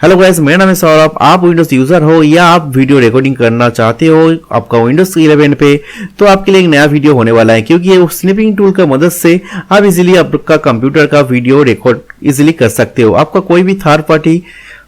Hello guys, मेरा नाम है सौरभ। आप विंडोज यूजर हो या आप वीडियो रिकॉर्डिंग करना चाहते हो आपका विंडोज 11 पे, तो आपके लिए एक नया वीडियो होने वाला है, क्योंकि ये स्निपिंग टूल का मदद से आप इजीली आपका कंप्यूटर का वीडियो रिकॉर्ड इजीली कर सकते हो। आपका कोई भी थर्ड पार्टी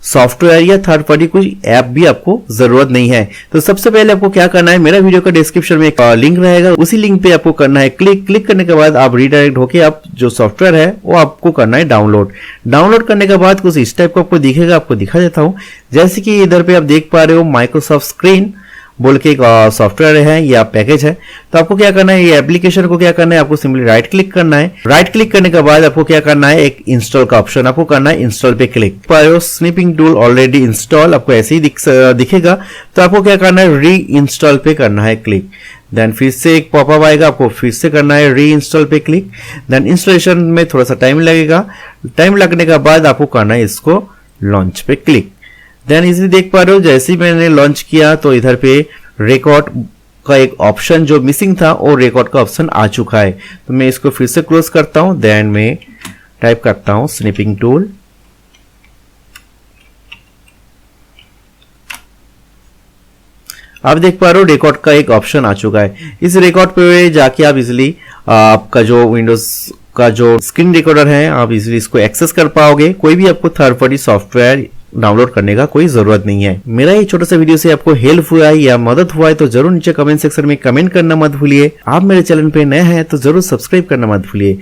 सॉफ्टवेयर या थर्ड पार्टी कोई ऐप भी आपको जरूरत नहीं है। तो सबसे पहले आपको क्या करना है, मेरा वीडियो का डिस्क्रिप्शन में एक लिंक रहेगा, उसी लिंक पे आपको करना है क्लिक करने के बाद आप रिडायरेक्ट होके आप जो सॉफ्टवेयर है वो आपको करना है डाउनलोड करने के बाद कुछ इस टाइप को आपको दिखेगा। आपको दिखा देता हूं, जैसे कि इधर पे आप देख पा रहे हो माइक्रोसॉफ्ट स्क्रीन बोल के एक सॉफ्टवेयर है या पैकेज है। तो आपको क्या करना है, ये एप्लीकेशन को क्या करना है, आपको सिंपली राइट क्लिक करना है। राइट क्लिक करने के बाद आपको क्या करना है, एक इंस्टॉल का ऑप्शन आपको करना है, इंस्टॉल पे click. Snipping tool already install आपको ऐसे ही दिखेगा। तो आपको क्या करना है, री इंस्टॉल पे करना है क्लिक। देन फिर से एक पॉपअप आएगा, आपको फिर से करना है री इंस्टॉल पे क्लिक। देन इंस्टॉलेशन में थोड़ा सा टाइम लगेगा। टाइम लगने के बाद आपको करना है इसको लॉन्च पे क्लिक। देन इसे देख पा रहे हो, जैसे ही मैंने लॉन्च किया तो इधर पे रिकॉर्ड का एक ऑप्शन जो मिसिंग था और रिकॉर्ड का ऑप्शन आ चुका है। तो मैं इसको फिर से क्लोज करता हूं। देन मैं टाइप करता हूं स्निपिंग टूल। आप देख पा रहे हो रिकॉर्ड का एक ऑप्शन आ चुका है। इस रिकॉर्ड पे जाके आप इजिली आपका जो विंडोज का जो स्क्रीन रिकॉर्डर है आप इजिली इसको एक्सेस कर पाओगे। कोई भी आपको थर्ड पार्टी सॉफ्टवेयर डाउनलोड करने का कोई जरूरत नहीं है। मेरा ये छोटा सा वीडियो से आपको हेल्प हुआ है या मदद हुआ है तो जरूर नीचे कमेंट सेक्शन में कमेंट करना मत भूलिए। आप मेरे चैनल पे नए हैं तो जरूर सब्सक्राइब करना मत भूलिए।